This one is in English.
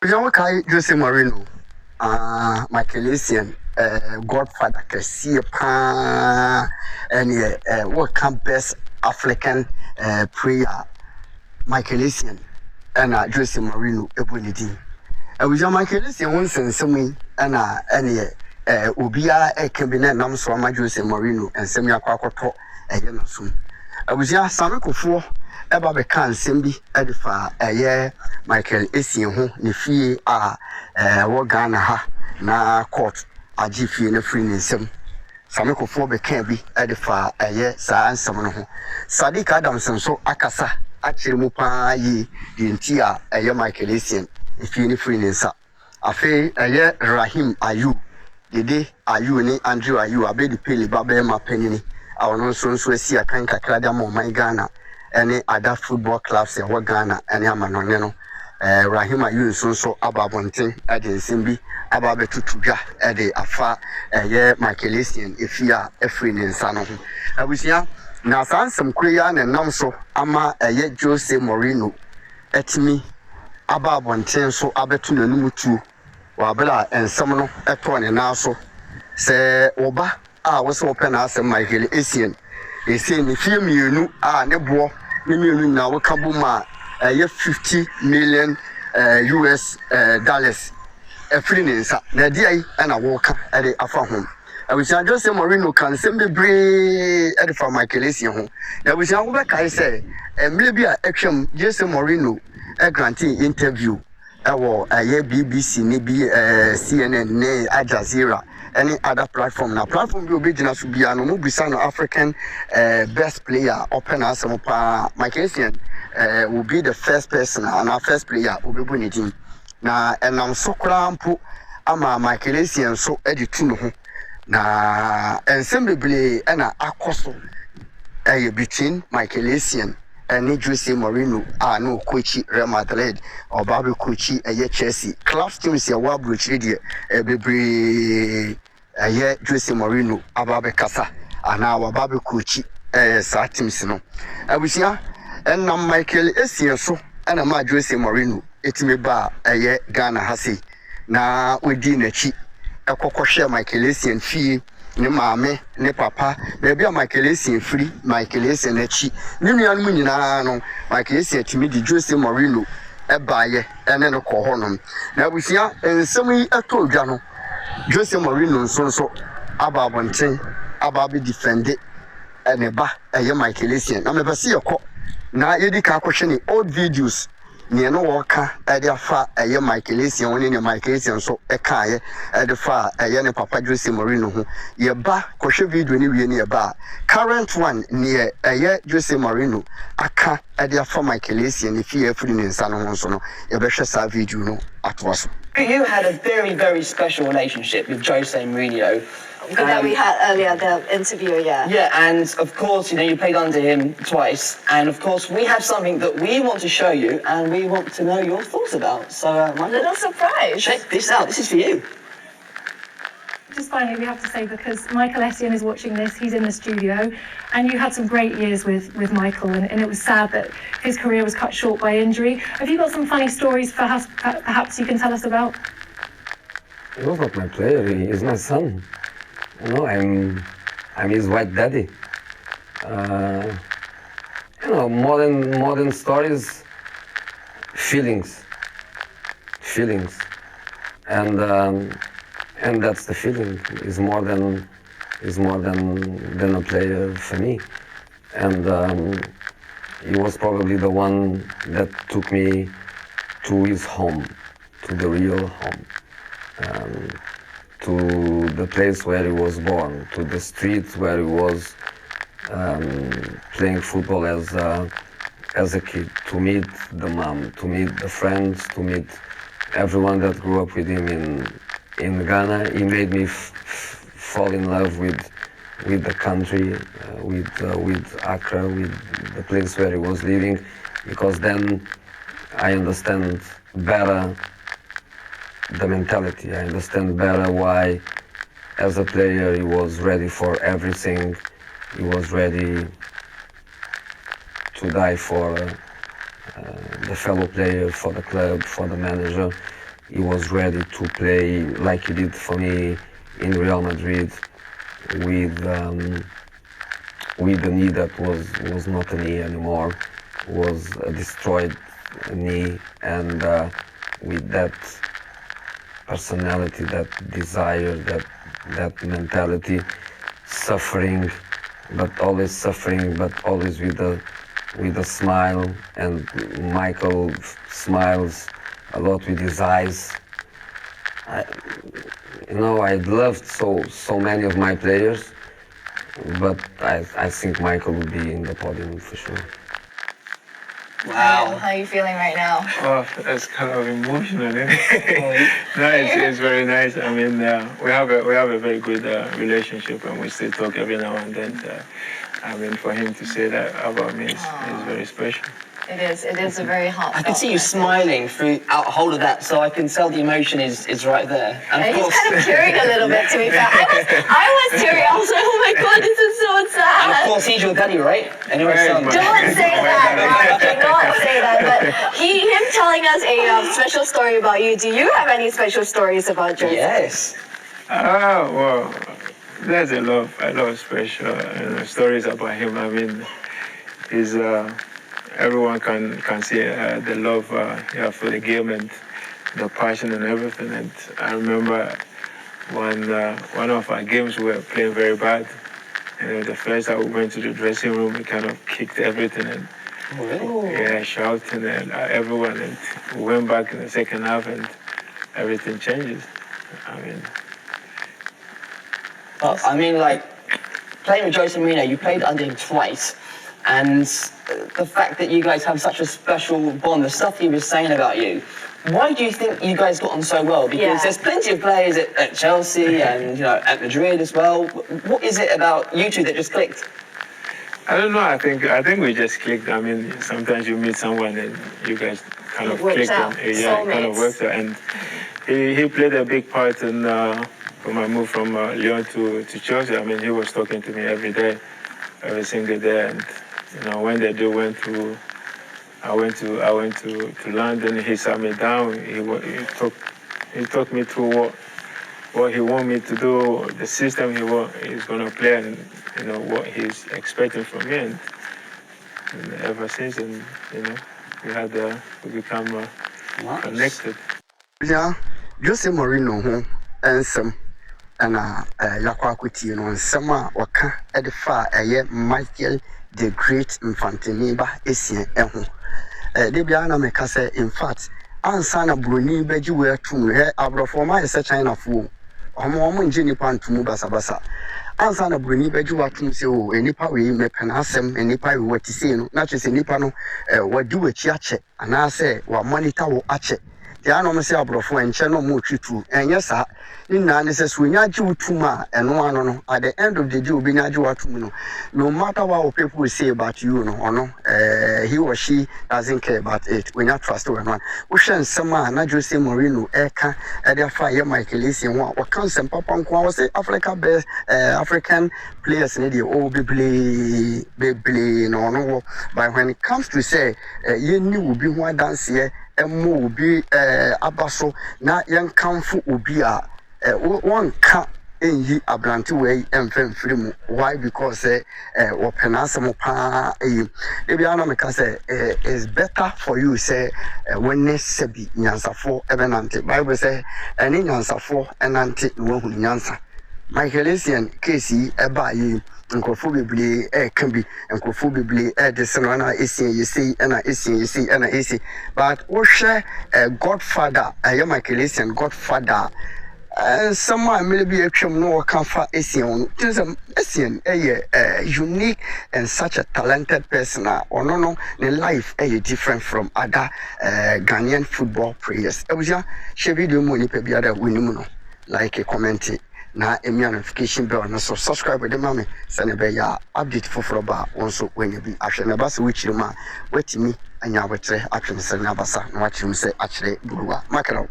John Kai Jose Mourinho, Michael Essien, Godfather Kessie Pa, and what come best African prayer, Michael Essien, and Jose Mourinho, Ebonidi. And with Michael Essien, once and some and Ubia, a cabinet nams from Jose Mourinho, and Semia Quacoto, a Yenasum. I was ya Samiko ɛba bɛka nsɛm bi ɛde fa Michael Essien ho ne fie a wɔ Ghana ha na court agye fie no firi ne nsɛm Samekofoɔ bɛka bi ɛde fa saa nsɛm no ho Sadiq Adams nso akasa akyerɛ mu paa yi deɛ nti a Michael Essien fie no firi ne nsa afei Rahim Ayu Dede Ayu ne Andrew Ayu abɛdi pele babɛɛma panini a ɔno nso asi akan kakra de ama ɔman Ghana any other football clubs in Ghana and Yamanoneno, Rahim Ayu so ababontin at the Simbi, Ababetuga at the Afa, Michael Essien, if you are a free in Sano. I was here now, some Korean and Namso, Ama, Jose Mourinho, at me, Ababontin, so Abetun and Mutu, Wabella and Samano, at one and also say, Oba, I was open as Michael Essien. They say, if you knew, Nebo. Million now Kabuma 50 million US dollars a free ninsa na dia and a walker at the afa home. I wish I just say Mourinho can send me brave at the Michael Essien home. Now we shall back I say and maybe a action just Mourinho a grantee interview BBC maybe CNN ne Al Jazeera any other platform na platform will be just to be an Mubisano African best player open as Michael Essien will be the first person and our first player will be winning team na and I'm so crampo ama Michael Essien so edituno na and simply and akoso between Michael Essien and Jose Mourinho no coach Real Madrid or Babu coach Chelsea club teams ya wabru chidi bebre Jose Mourinho ababe kasa ana wa Babu coach sa teams no abusia and na Michael Essien so and ma Jose Mourinho etime ba Ghana hase na odi na chi ekokoshe Michael Essien fie ne maame ne papa beebi a Michael Essien free Michael Essien achi ne nuanu mu nyina no Michael Essien timi di Jose Mourinho baaye ene no kɔ hɔnom na abusia nsɛm yi ɛtɔ dwa no Jose Mourinho nso aba abɔnten aba be defend ene ba Michael Essien na mebɛsi yɛkɔ na yɛdi ka akɔhwɛ ne old videos ne no wɔka ɛde afa Michael Essien woni ne Michael Essien so ɛka ɛde fa ne papa Jose Mourinho ho yɛba kɔhwɛ video ne wie ne yɛba current one ne Jose Mourinho aka ɛde afa Michael Essien ne fie afiri ne nsa no ho so no yɛbɛhwɛ sa video no atoa so. You had a very, very special relationship with Jose Mourinho. That we had earlier, the interview, yeah. Yeah, and of course, you played under him twice. And of course, we have something that we want to show you and we want to know your thoughts about. So, a little surprise. Check this out. This is for you. Just finally, we have to say, because Michael Essien is watching this, he's in the studio, and you had some great years with Michael, and it was sad that his career was cut short by injury. Have you got some funny stories perhaps you can tell us about? He was not my player, he is my son. I'm his white daddy. Modern stories, feelings, and that's the feeling. Is more than a player for me, and he was probably the one that took me to his home, to the real home. To the place where he was born, to the streets where he was playing football as a kid, to meet the mom, to meet the friends, to meet everyone that grew up with him in Ghana. He made me fall in love with the country, with Accra, with the place where he was living, because then I understand better the mentality. I understand better why, as a player, he was ready for everything. He was ready to die for the fellow player, for the club, for the manager. he was ready to play like he did for me in Real Madrid with a knee that was not a knee anymore, was a destroyed knee, and with that personality, that desire, that mentality, suffering, but always with a smile. And Michael smiles a lot with his eyes. I loved so many of my players, but I think Michael would be in the podium for sure. Wow. How are you feeling right now? Oh, that's kind of emotional. No, it's very nice. I mean, we have a very good relationship, and we still talk every now and then. I mean, for him to say that about me is very special. It is a very hot. I can see you smiling throughout the whole of that, so I can tell the emotion is right there. And And he's kind of tearing a little bit, to be fair. I was tearing. I was like, oh my god, this is so and of sad. course, he's your daddy, right? And you're his son. Don't say that, Mark. Do not say that. But him telling us a special story about you. Do you have any special stories about Joseph? Yes. Well, there's a lot of special stories about him. I mean, he's everyone can see the love he has for the game and the passion and everything. And I remember one of our games we were playing very bad. And the first time we went to the dressing room, we kind of kicked everything and shouting and everyone. And we went back in the second half and everything changes. Like playing with Jose Mourinho, you played under him twice, and the fact that you guys have such a special bond, the stuff he was saying about you, why do you think you guys got on so well? Because there's plenty of players at Chelsea and at Madrid as well. What is it about you two that just clicked? I don't know. I think we just clicked. I mean, sometimes you meet someone and you guys kind of clicked. It kind of worked out. And he played a big part in for my move from Lyon to Chelsea. I mean, he was talking to me every day, every single day. And when the deal went through, I went to London. He sat me down. He talked me through what he want me to do, the system he's gonna play, and what he's expecting from me. And ever since, and we become connected. Yeah, Jose Mourinho and some. Ɛna yakɔ akɔtie no nsɛm a wɔka de fa Michael the Great Mfantini ba Essien ho de bia na meka sɛ in fact ansa na Bruni bɛgye wo atum abrɔfo ma yɛ sɛ China fo ɔmo nje nipa ntumu basabasa ansa na Bruni bɛgye wo atum sɛ o enipa we mepɛ na asɛm enipa we wati sei no na kyerɛ sɛ nipa no wadi wachi akyɛ anaasɛ wa monitor wo akyɛ ya no mse abrofo enche no mo twitu enye sa nna ne se so nya ji utuma eno ano no at the end of the day obi nya ji watum no no matter what people say about you no ono he or she doesn't care about it when you trust one wo hwe nsema na Jose Mourinho eka e dey fa ye Michael Essien ho a kan nsem papa nko a say African players ne dey all be no but when it comes to say ye ni obi ho adanse emo obi abaso na yenkamfo obi a one ka enyi abrante we emfemfiri mu why because wo penasem pa e bia na meka say is better for you say when sebi nyansafo ebenante Bible say any nyansafo enante wo hu nyansa Michael Essien case eba yi nkrofo beble kan bi nkrofo beble de se no na Essien yesi na Essien yesi na Essien but wo hwe godfather Michael Essien godfather someone maybe atwam no kan fa Essien Essien unique and such a talented person or no the life different from other Ghanaian football players ebuja she video mo ni pe bia da winimu no like comment na emi notification bell no so subscribe with the mama send be ya update for ba onso when bi ahwe na ba se wichiri ma watimi anya wetre atwe se na basa na wachirim se akyere buruwa makero